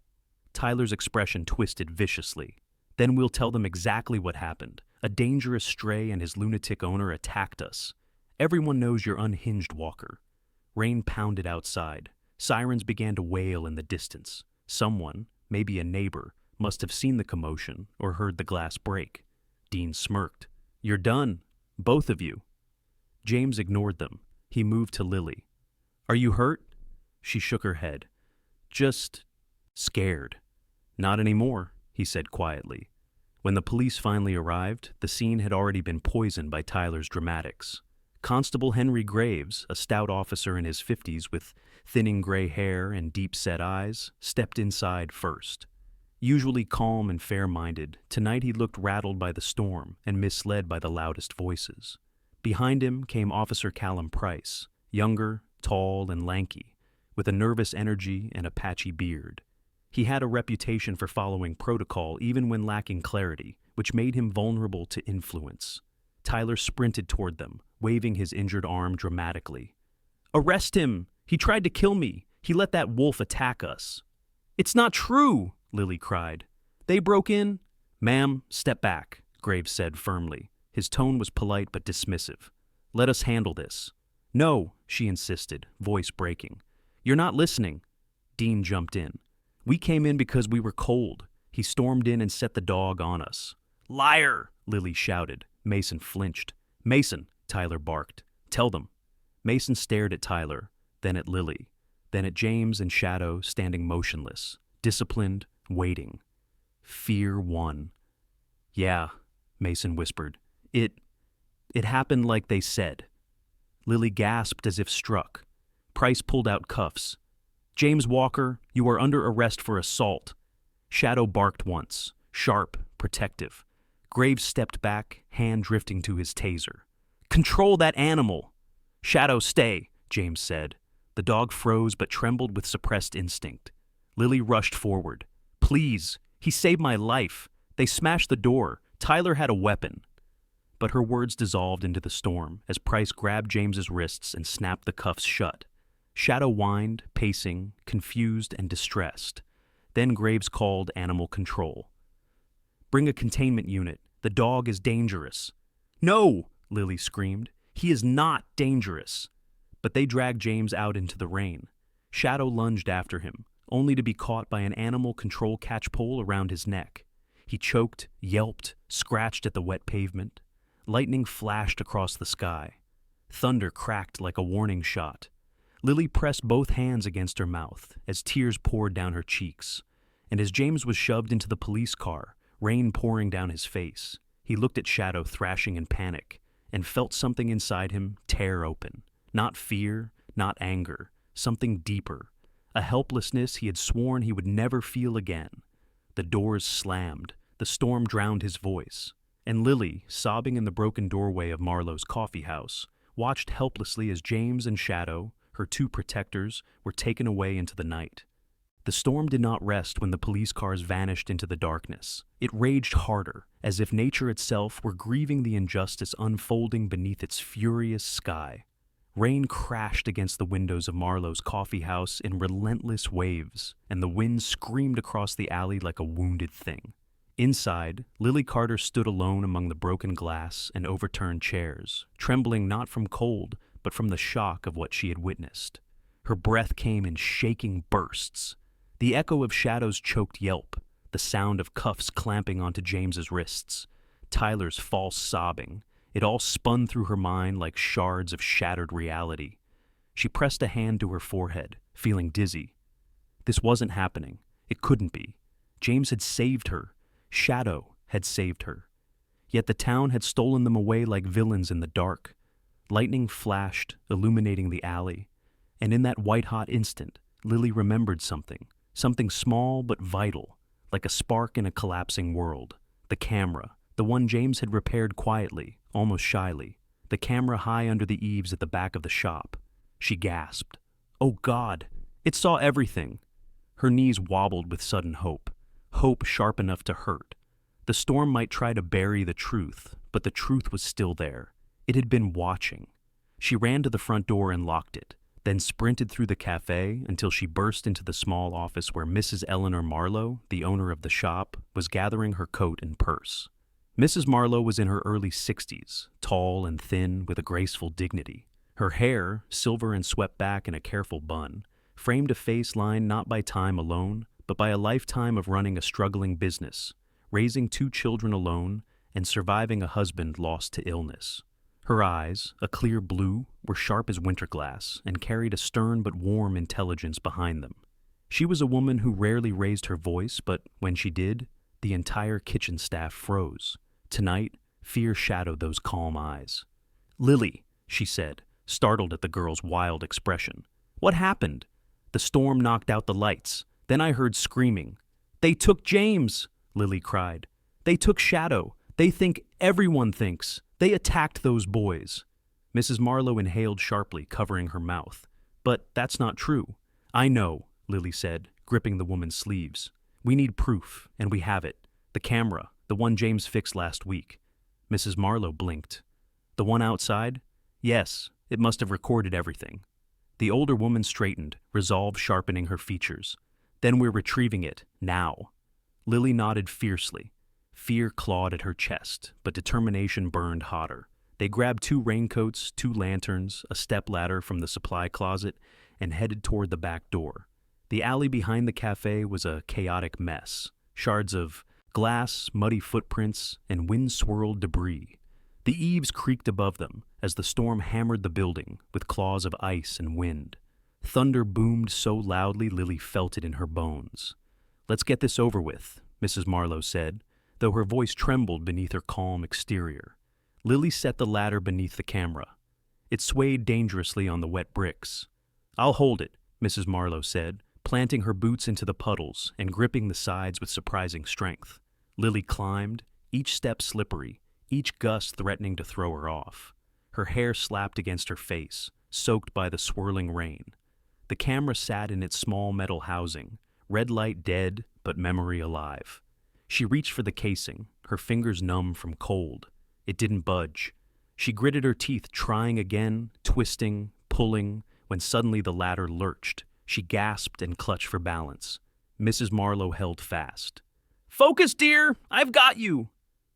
Tyler's expression twisted viciously. Then we'll tell them exactly what happened. A dangerous stray and his lunatic owner attacked us. Everyone knows you're unhinged, Walker. Rain pounded outside. Sirens began to wail in the distance. Someone, maybe a neighbor, must have seen the commotion or heard the glass break. Dean smirked. You're done. Both of you. James ignored them. He moved to Lily. Are you hurt? She shook her head. Just scared. Not anymore, he said quietly. When the police finally arrived, the scene had already been poisoned by Tyler's dramatics. Constable Henry Graves, a stout officer in his 50s with thinning gray hair and deep-set eyes, stepped inside first. Usually calm and fair-minded, tonight he looked rattled by the storm and misled by the loudest voices. Behind him came Officer Callum Price, younger, tall, and lanky, with a nervous energy and a patchy beard. He had a reputation for following protocol even when lacking clarity, which made him vulnerable to influence. Tyler sprinted toward them, waving his injured arm dramatically. Arrest him! He tried to kill me! He let that wolf attack us! It's not true! Lily cried. They broke in? Ma'am, step back, Graves said firmly. His tone was polite but dismissive. Let us handle this. No, she insisted, voice breaking. You're not listening. Dean jumped in. We came in because we were cold. He stormed in and set the dog on us. Liar! Lily shouted. Mason flinched. Mason, Tyler barked. Tell them. Mason stared at Tyler, then at Lily, then at James and Shadow standing motionless, disciplined, waiting. Fear won. Yeah, Mason whispered. It happened like they said. Lily gasped as if struck. Price pulled out cuffs. James Walker, you are under arrest for assault. Shadow barked once, sharp, protective. Graves stepped back, hand drifting to his taser. Control that animal! Shadow, stay, James said. The dog froze but trembled with suppressed instinct. Lily rushed forward. Please, he saved my life. They smashed the door. Tyler had a weapon. But her words dissolved into the storm as Price grabbed James's wrists and snapped the cuffs shut. Shadow whined, pacing, confused and distressed. Then Graves called animal control. Bring a containment unit. The dog is dangerous. No, Lily screamed. He is not dangerous. But they dragged James out into the rain. Shadow lunged after him, only to be caught by an animal control catchpole around his neck. He choked, yelped, scratched at the wet pavement. Lightning flashed across the sky. Thunder cracked like a warning shot. Lily pressed both hands against her mouth as tears poured down her cheeks. And as James was shoved into the police car, rain pouring down his face, he looked at Shadow thrashing in panic and felt something inside him tear open. Not fear, not anger, something deeper. A helplessness he had sworn he would never feel again. The doors slammed. The storm drowned his voice. And Lily, sobbing in the broken doorway of Marlowe's coffee house, watched helplessly as James and Shadow, her two protectors, were taken away into the night. The The storm did not rest when the police cars vanished into the darkness. It raged harder, as if nature itself were grieving the injustice unfolding beneath its furious sky. Rain crashed against the windows of Marlowe's coffee house in relentless waves, and the wind screamed across the alley like a wounded thing. Inside, Lily Carter stood alone among the broken glass and overturned chairs, trembling not from cold, but from the shock of what she had witnessed. Her breath came in shaking bursts. The echo of Shadow's choked yelp, the sound of cuffs clamping onto James's wrists, Tyler's false sobbing, it all spun through her mind like shards of shattered reality. She pressed a hand to her forehead, feeling dizzy. This wasn't happening. It couldn't be. James had saved her. Shadow had saved her. Yet the town had stolen them away like villains in the dark. Lightning flashed, illuminating the alley. And in that white-hot instant, Lily remembered something. Something small but vital, like a spark in a collapsing world. The camera, the one James had repaired quietly, almost shyly. The camera high under the eaves at the back of the shop. She gasped. Oh God! It saw everything. Her knees wobbled with sudden hope. Hope sharp enough to hurt. The storm might try to bury the truth, but the truth was still there. It had been watching. She ran to the front door and locked it, then sprinted through the café until she burst into the small office where Mrs. Eleanor Marlowe, the owner of the shop, was gathering her coat and purse. Mrs. Marlowe was in her early 60s, tall and thin with a graceful dignity. Her hair, silver and swept back in a careful bun, framed a face lined not by time alone, but by a lifetime of running a struggling business, raising 2 children alone, and surviving a husband lost to illness. Her eyes, a clear blue, were sharp as winter glass and carried a stern but warm intelligence behind them. She was a woman who rarely raised her voice, but when she did, the entire kitchen staff froze. Tonight, fear shadowed those calm eyes. "Lily," she said, startled at the girl's wild expression. "What happened?" "The storm knocked out the lights. Then I heard screaming. 'They took James!' Lily cried. 'They took Shadow. They think everyone thinks. They attacked those boys.'" Mrs. Marlowe inhaled sharply, covering her mouth. "But that's not true." "I know," Lily said, gripping the woman's sleeves. "We need proof, and we have it. The camera, the one James fixed last week." Mrs. Marlowe blinked. "The one outside?" "Yes, it must have recorded everything." The older woman straightened, resolve sharpening her features. "Then we're retrieving it, now." Lily nodded fiercely. Fear clawed at her chest, but determination burned hotter. They grabbed 2 raincoats, 2 lanterns, a stepladder from the supply closet, and headed toward the back door. The alley behind the cafe was a chaotic mess. Shards of glass, muddy footprints, and wind-swirled debris. The eaves creaked above them as the storm hammered the building with claws of ice and wind. Thunder boomed so loudly Lily felt it in her bones. "Let's get this over with," Mrs. Marlowe said, though her voice trembled beneath her calm exterior. Lily set the ladder beneath the camera. It swayed dangerously on the wet bricks. "I'll hold it," Mrs. Marlowe said, planting her boots into the puddles and gripping the sides with surprising strength. Lily climbed, each step slippery, each gust threatening to throw her off. Her hair slapped against her face, soaked by the swirling rain. The camera sat in its small metal housing, red light dead, but memory alive. She reached for the casing, her fingers numb from cold. It didn't budge. She gritted her teeth, trying again, twisting, pulling, when suddenly the ladder lurched. She gasped and clutched for balance. Mrs. Marlowe held fast. "Focus, dear! I've got you!"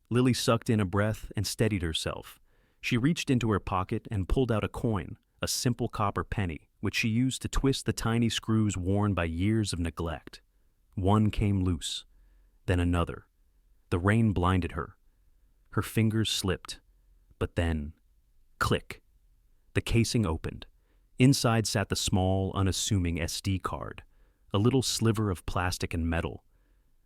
Lily sucked in a breath and steadied herself. She reached into her pocket and pulled out a coin, a simple copper penny, which she used to twist the tiny screws worn by years of neglect. One came loose, then another. The rain blinded her. Her fingers slipped, but then, click. The casing opened. Inside sat the small, unassuming SD card, a little sliver of plastic and metal,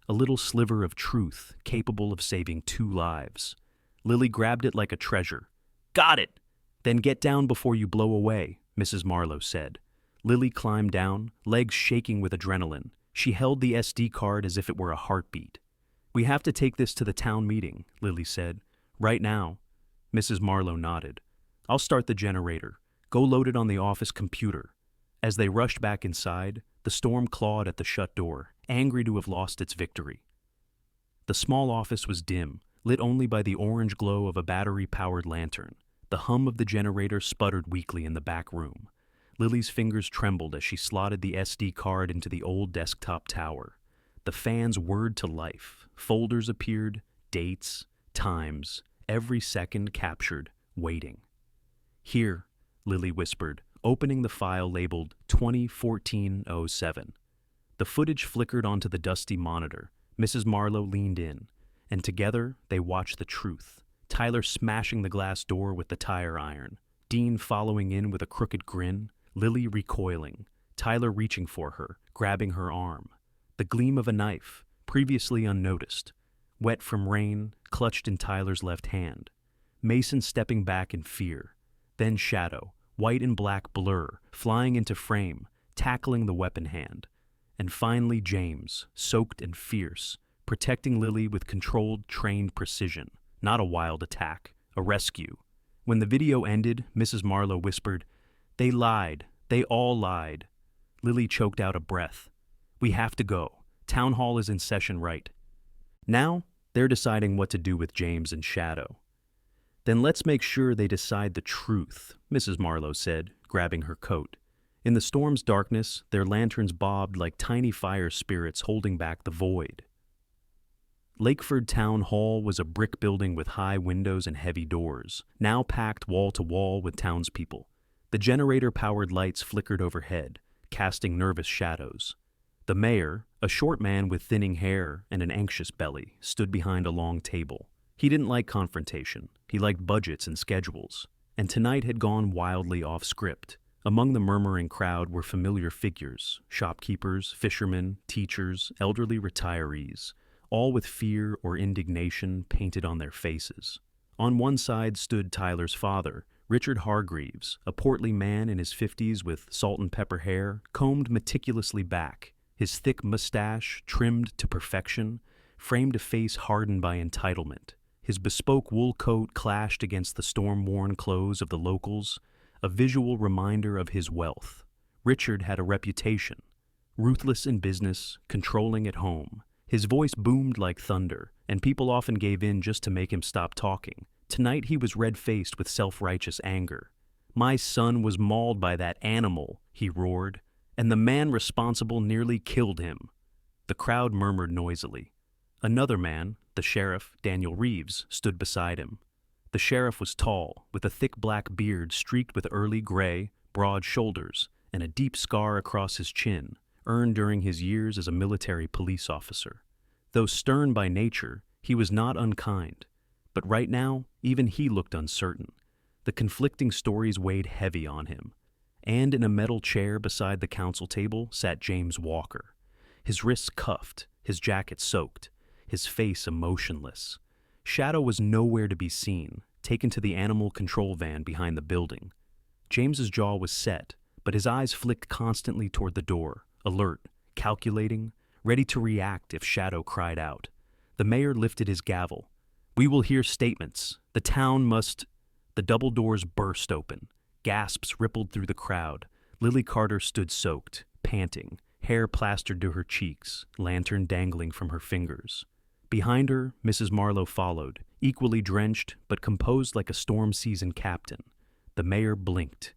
a little sliver of truth capable of saving 2 lives. Lily grabbed it like a treasure. "Got it! Then get down before you blow away," Mrs. Marlowe said. Lily climbed down, legs shaking with adrenaline. She held the SD card as if it were a heartbeat. "We have to take this to the town meeting," Lily said. "Right now." Mrs. Marlowe nodded. "I'll start the generator. Go load it on the office computer." As they rushed back inside, the The storm clawed at the shut door, angry to have lost its victory. The small office was dim, lit only by the orange glow of a battery-powered lantern. The hum of the generator sputtered weakly in the back room. Lily's fingers trembled as she slotted the SD card into the old desktop tower. The fans whirred to life. Folders appeared, dates, times, every second captured, waiting. "Here," Lily whispered, opening the file labeled 2014-07. The footage flickered onto the dusty monitor. Mrs. Marlowe leaned in, and together they watched the truth. Tyler smashing the glass door with the tire iron, Dean following in with a crooked grin, Lily recoiling, Tyler reaching for her, grabbing her arm. The gleam of a knife, previously unnoticed, wet from rain, clutched in Tyler's left hand. Mason stepping back in fear. Then Shadow, white and black blur, flying into frame, tackling the weapon hand. And finally James, soaked and fierce, protecting Lily with controlled, trained precision. Not a wild attack, a rescue. When the video ended, Mrs. Marlowe whispered, "They lied. They all lied." Lily choked out a breath. "We have to go. Town hall is in session right." Now, they're deciding what to do with James and Shadow. "Then let's make sure they decide the truth," Mrs. Marlowe said, grabbing her coat. In the storm's darkness, their lanterns bobbed like tiny fire spirits holding back the void. Lakeford Town Hall was a brick building with high windows and heavy doors, now packed wall to wall with townspeople. The generator-powered lights flickered overhead, casting nervous shadows. The mayor, a short man with thinning hair and an anxious belly, stood behind a long table. He didn't like confrontation. He liked budgets and schedules, and tonight had gone wildly off script. Among the murmuring crowd were familiar figures, shopkeepers, fishermen, teachers, elderly retirees, all with fear or indignation painted on their faces. On one side stood Tyler's father, Richard Hargreaves, a portly man in his 50s with salt and pepper hair, combed meticulously back, his thick mustache trimmed to perfection, framed a face hardened by entitlement. His bespoke wool coat clashed against the storm-worn clothes of the locals, a visual reminder of his wealth. Richard had a reputation, ruthless in business, controlling at home. His voice boomed like thunder, and people often gave in just to make him stop talking. Tonight he was red-faced with self-righteous anger. "My son was mauled by that animal," he roared, "and the man responsible nearly killed him." The crowd murmured noisily. Another man, the sheriff, Daniel Reeves, stood beside him. The sheriff was tall, with a thick black beard streaked with early gray, broad shoulders, and a deep scar across his chin, earned during his years as a military police officer. Though stern by nature, he was not unkind. But right now, even he looked uncertain. The conflicting stories weighed heavy on him. And in a metal chair beside the council table sat James Walker, his wrists cuffed, his jacket soaked, his face emotionless. Shadow was nowhere to be seen, taken to the animal control van behind the building. James's jaw was set, but his eyes flicked constantly toward the door, alert, calculating, ready to react if Shadow cried out. The mayor lifted his gavel. "We will hear statements. The town must—" The double doors burst open. Gasps rippled through the crowd. Lily Carter stood soaked, panting, hair plastered to her cheeks, lantern dangling from her fingers. Behind her, Mrs. Marlowe followed, equally drenched but composed like a storm-seasoned captain. The mayor blinked.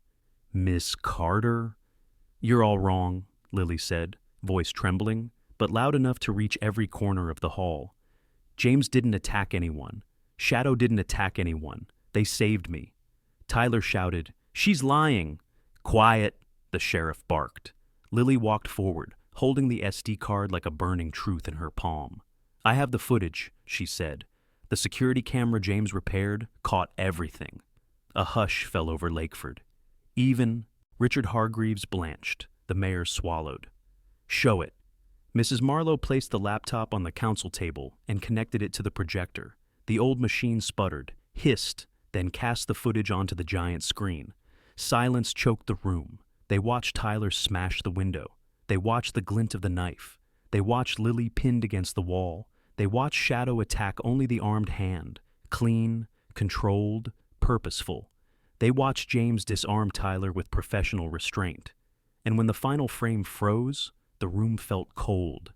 "Miss Carter?" "You're all wrong," Lily said, voice trembling, but loud enough to reach every corner of the hall. "James didn't attack anyone. Shadow didn't attack anyone. They saved me." Tyler shouted, "She's lying!" "Quiet," the sheriff barked. Lily walked forward, holding the SD card like a burning truth in her palm. "I have the footage," she said. The security camera James repaired caught everything. A hush fell over Lakeford. Even Richard Hargreaves blanched. The mayor swallowed. "Show it." Mrs. Marlowe placed the laptop on the council table and connected it to the projector. The old machine sputtered, hissed, then cast the footage onto the giant screen. Silence choked the room. They watched Tyler smash the window. They watched the glint of the knife. They watched Lily pinned against the wall. They watched Shadow attack only the armed hand, clean, controlled, purposeful. They watched James disarm Tyler with professional restraint. And when the final frame froze, the room felt cold,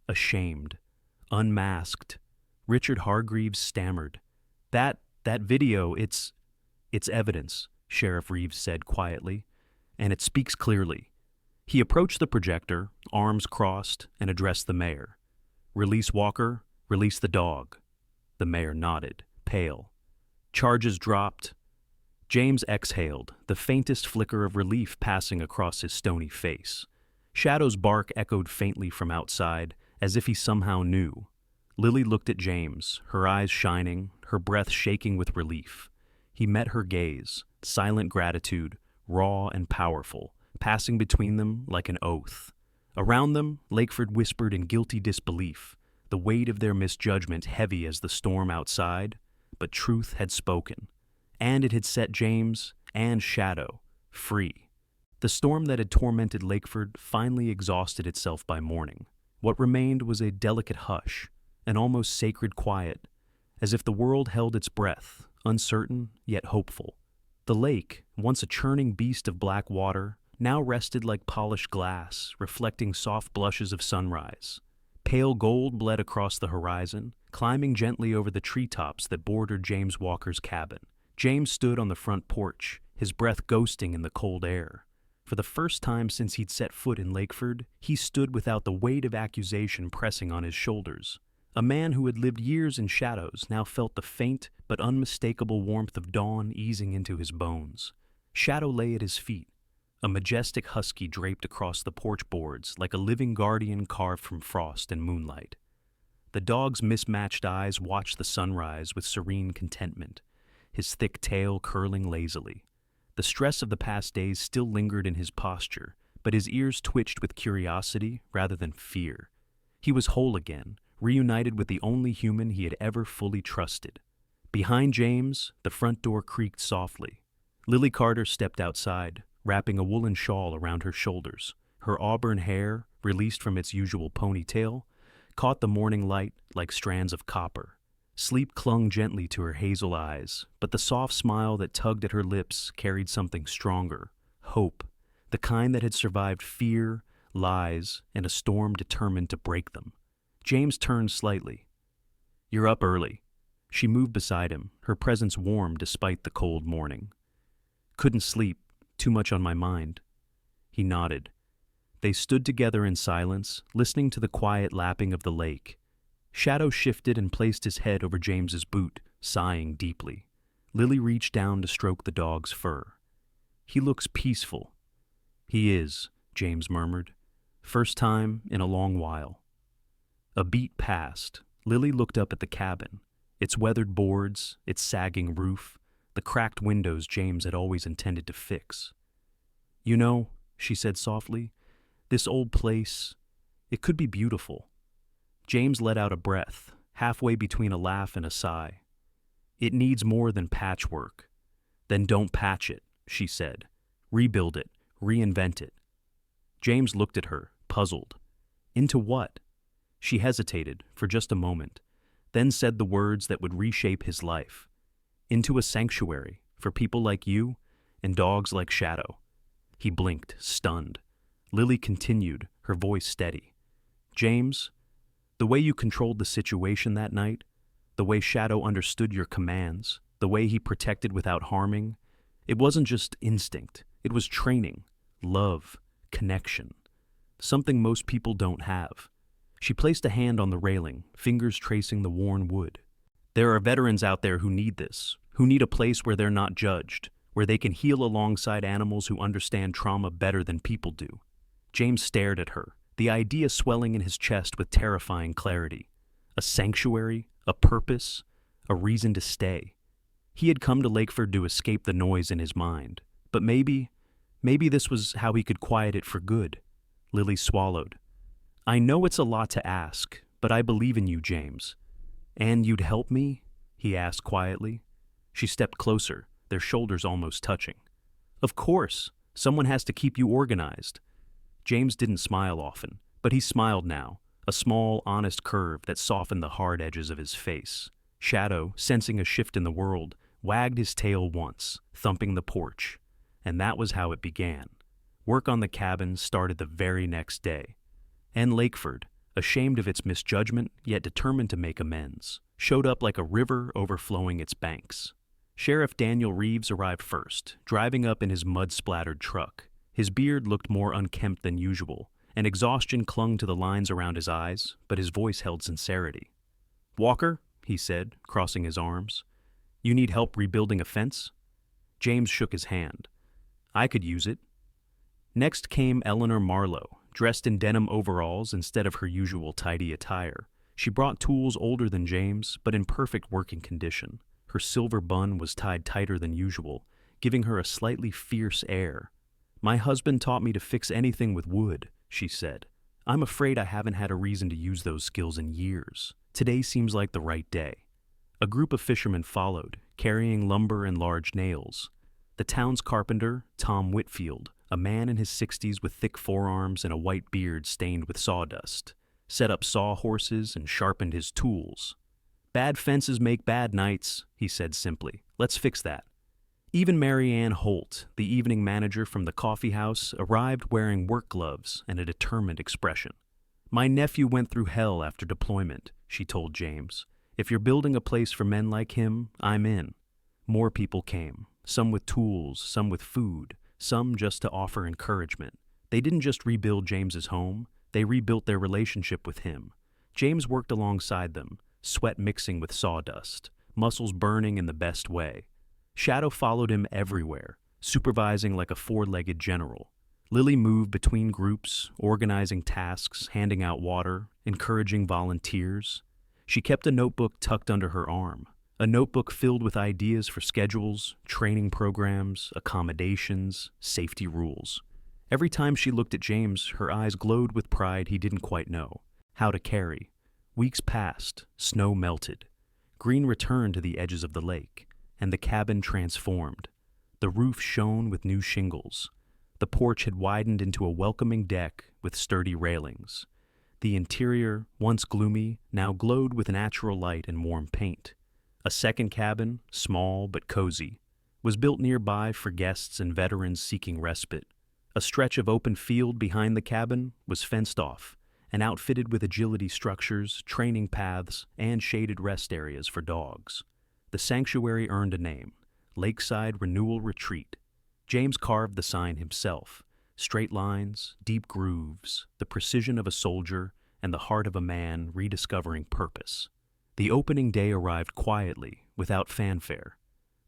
ashamed, unmasked. Richard Hargreaves stammered. That video, it's evidence, Sheriff Reeves said quietly, and it speaks clearly. He approached the projector, arms crossed, and addressed the mayor. Release Walker, release the dog. The mayor nodded, pale. Charges dropped. James exhaled, the faintest flicker of relief passing across his stony face. Shadow's bark echoed faintly from outside, as if he somehow knew. Lily looked at James, her eyes shining, her breath shaking with relief. He met her gaze, silent gratitude, raw and powerful, passing between them like an oath. Around them, Lakeford whispered in guilty disbelief, the weight of their misjudgment heavy as the storm outside, but truth had spoken, and it had set James and Shadow free. The storm that had tormented Lakeford finally exhausted itself by morning. What remained was a delicate hush, an almost sacred quiet, as if the world held its breath, uncertain yet hopeful. The lake, once a churning beast of black water, now rested like polished glass, reflecting soft blushes of sunrise. Pale gold bled across the horizon, climbing gently over the treetops that bordered James Walker's cabin. James stood on the front porch, his breath ghosting in the cold air. For the first time since he'd set foot in Lakeford, he stood without the weight of accusation pressing on his shoulders. A man who had lived years in shadows now felt the faint but unmistakable warmth of dawn easing into his bones. Shadow lay at his feet, a majestic husky draped across the porch boards like a living guardian carved from frost and moonlight. The dog's mismatched eyes watched the sunrise with serene contentment, his thick tail curling lazily. The stress of the past days still lingered in his posture, but his ears twitched with curiosity rather than fear. He was whole again, reunited with the only human he had ever fully trusted. Behind James, the front door creaked softly. Lily Carter stepped outside, wrapping a woolen shawl around her shoulders. Her auburn hair, released from its usual ponytail, caught the morning light like strands of copper. Sleep clung gently to her hazel eyes, but the soft smile that tugged at her lips carried something stronger, hope, the kind that had survived fear, lies, and a storm determined to break them. James turned slightly. "You're up early." She moved beside him, her presence warm despite the cold morning. "Couldn't sleep, too much on my mind." He nodded. They stood together in silence, listening to the quiet lapping of the lake. Shadow shifted and placed his head over James's boot, sighing deeply. Lily reached down to stroke the dog's fur. "He looks peaceful." "He is," James murmured. "First time in a long while." A beat passed. Lily looked up at the cabin, its weathered boards, its sagging roof, the cracked windows James had always intended to fix. "You know," she said softly, "this old place, it could be beautiful." James let out a breath, halfway between a laugh and a sigh. "It needs more than patchwork." "Then don't patch it," she said. "Rebuild it, reinvent it." James looked at her, puzzled. Into what? She hesitated for just a moment, then said the words that would reshape his life. "Into a sanctuary for people like you and dogs like Shadow." He blinked, stunned. Lily continued, her voice steady. "James, the way you controlled the situation that night, the way Shadow understood your commands, the way he protected without harming, it wasn't just instinct, it was training, love, connection. Something most people don't have." She placed a hand on the railing, fingers tracing the worn wood. "There are veterans out there who need this, who need a place where they're not judged, where they can heal alongside animals who understand trauma better than people do." James stared at her, the idea swelling in his chest with terrifying clarity. A sanctuary, a purpose, a reason to stay. He had come to Lakeford to escape the noise in his mind, but maybe this was how he could quiet it for good. Lily swallowed. "I know it's a lot to ask, but I believe in you, James." "And you'd help me?" he asked quietly. She stepped closer, their shoulders almost touching. "Of course. Someone has to keep you organized." James didn't smile often, but he smiled now, a small, honest curve that softened the hard edges of his face. Shadow, sensing a shift in the world, wagged his tail once, thumping the porch. And that was how it began. Work on the cabin started the very next day. And Lakeford, ashamed of its misjudgment yet determined to make amends, showed up like a river overflowing its banks. Sheriff Daniel Reeves arrived first, driving up in his mud-splattered truck. His beard looked more unkempt than usual, and exhaustion clung to the lines around his eyes, but his voice held sincerity. "Walker," he said, crossing his arms, "you need help rebuilding a fence?" James shook his hand. "I could use it." Next came Eleanor Marlowe, dressed in denim overalls instead of her usual tidy attire. She brought tools older than James, but in perfect working condition. Her silver bun was tied tighter than usual, giving her a slightly fierce air. "My husband taught me to fix anything with wood," she said. "I'm afraid I haven't had a reason to use those skills in years. Today seems like the right day." A group of fishermen followed, carrying lumber and large nails. The town's carpenter, Tom Whitfield, a man in his 60s with thick forearms and a white beard stained with sawdust, set up sawhorses and sharpened his tools. "Bad fences make bad nights," he said simply. "Let's fix that." Even Mary Ann Holt, the evening manager from the coffee house, arrived wearing work gloves and a determined expression. "My nephew went through hell after deployment," she told James. "If you're building a place for men like him, I'm in." More people came, some with tools, some with food, some just to offer encouragement. They didn't just rebuild James's home, they rebuilt their relationship with him. James worked alongside them, sweat mixing with sawdust, muscles burning in the best way. Shadow followed him everywhere, supervising like a four-legged general. Lily moved between groups, organizing tasks, handing out water, encouraging volunteers. She kept a notebook tucked under her arm, a notebook filled with ideas for schedules, training programs, accommodations, safety rules. Every time she looked at James, her eyes glowed with pride he didn't quite know how to carry. Weeks passed, snow melted. Green returned to the edges of the lake, and the cabin transformed. The roof shone with new shingles. The porch had widened into a welcoming deck with sturdy railings. The interior, once gloomy, now glowed with natural light and warm paint. A second cabin, small but cozy, was built nearby for guests and veterans seeking respite. A stretch of open field behind the cabin was fenced off and outfitted with agility structures, training paths, and shaded rest areas for dogs. The sanctuary earned a name, Lakeside Renewal Retreat. James carved the sign himself. Straight lines, deep grooves, the precision of a soldier, and the heart of a man rediscovering purpose. The opening day arrived quietly, without fanfare.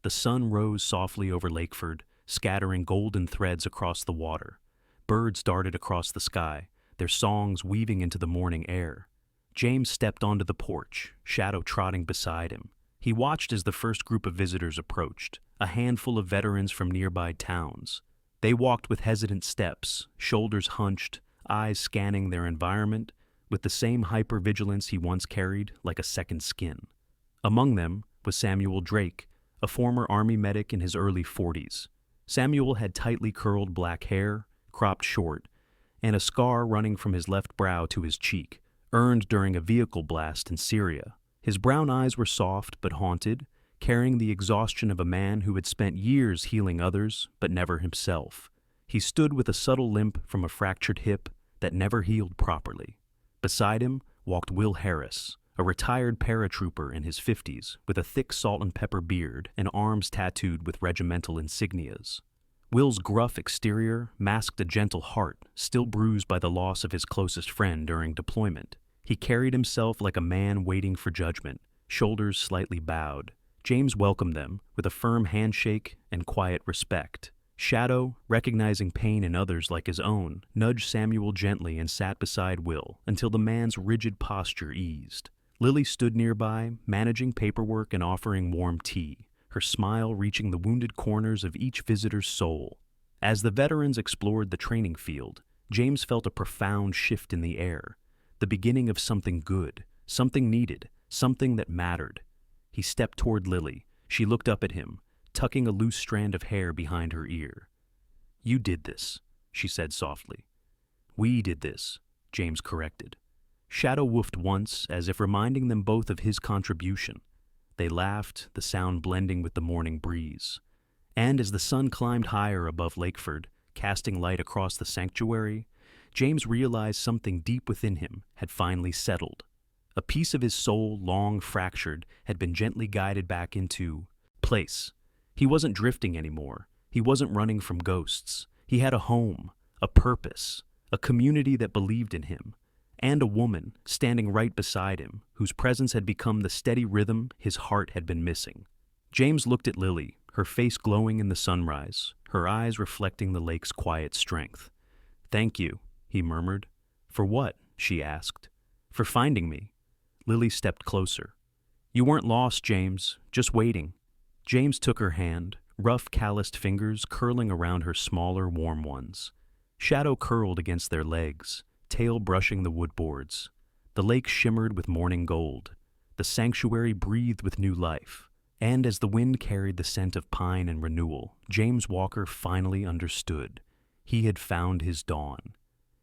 The sun rose softly over Lakeford, scattering golden threads across the water. Birds darted across the sky, their songs weaving into the morning air. James stepped onto the porch, Shadow trotting beside him. He watched as the first group of visitors approached, a handful of veterans from nearby towns. They walked with hesitant steps, shoulders hunched, eyes scanning their environment, with the same hypervigilance he once carried like a second skin. Among them was Samuel Drake, a former Army medic in his early 40s. Samuel had tightly curled black hair, cropped short, and a scar running from his left brow to his cheek, earned during a vehicle blast in Syria. His brown eyes were soft but haunted, carrying the exhaustion of a man who had spent years healing others, but never himself. He stood with a subtle limp from a fractured hip that never healed properly. Beside him walked Will Harris, a retired paratrooper in his 50s with a thick salt and pepper beard and arms tattooed with regimental insignias. Will's gruff exterior masked a gentle heart, still bruised by the loss of his closest friend during deployment. He carried himself like a man waiting for judgment, shoulders slightly bowed. James welcomed them with a firm handshake and quiet respect. Shadow, recognizing pain in others like his own, nudged Samuel gently and sat beside Will until the man's rigid posture eased. Lily stood nearby, managing paperwork and offering warm tea, her smile reaching the wounded corners of each visitor's soul. As the veterans explored the training field, James felt a profound shift in the air, the beginning of something good, something needed, something that mattered. He stepped toward Lily. She looked up at him, tucking a loose strand of hair behind her ear. "You did this," she said softly. "We did this," James corrected. Shadow woofed once, as if reminding them both of his contribution. They laughed, the sound blending with the morning breeze. And as the sun climbed higher above Lakeford, casting light across the sanctuary, James realized something deep within him had finally settled. A piece of his soul, long fractured, had been gently guided back into place. He wasn't drifting anymore. He wasn't running from ghosts. He had a home, a purpose, a community that believed in him, and a woman standing right beside him, whose presence had become the steady rhythm his heart had been missing. James looked at Lily, her face glowing in the sunrise, her eyes reflecting the lake's quiet strength. "Thank you," he murmured. "For what?" she asked. "For finding me." Lily stepped closer. "You weren't lost, James, just waiting." James took her hand, rough, calloused fingers curling around her smaller, warm ones. Shadow curled against their legs, tail brushing the wood boards. The lake shimmered with morning gold. The sanctuary breathed with new life. And as the wind carried the scent of pine and renewal, James Walker finally understood. He had found his dawn.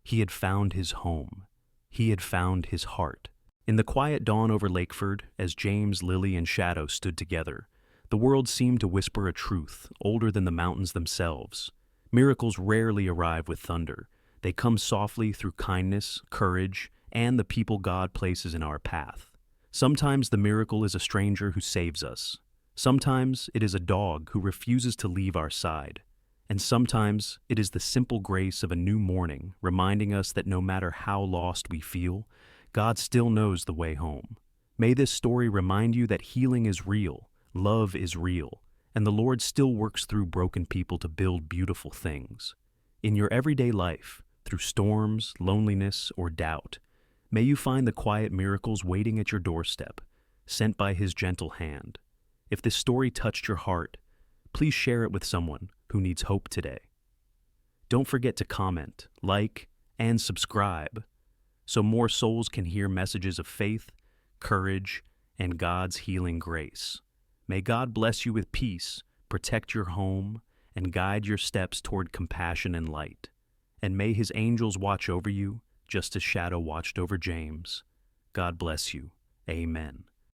He had found his home. He had found his heart. In the quiet dawn over Lakeford, as James, Lily, and Shadow stood together, the world seemed to whisper a truth older than the mountains themselves. Miracles rarely arrive with thunder. They come softly through kindness, courage, and the people God places in our path. Sometimes the miracle is a stranger who saves us. Sometimes it is a dog who refuses to leave our side. And sometimes it is the simple grace of a new morning reminding us that no matter how lost we feel, God still knows the way home. May this story remind you that healing is real, love is real, and the Lord still works through broken people to build beautiful things. In your everyday life, through storms, loneliness, or doubt, may you find the quiet miracles waiting at your doorstep, sent by His gentle hand. If this story touched your heart, please share it with someone who needs hope today. Don't forget to comment, like, and subscribe so more souls can hear messages of faith, courage, and God's healing grace. May God bless you with peace, protect your home, and guide your steps toward compassion and light. And may His angels watch over you, just as Shadow watched over James. God bless you. Amen.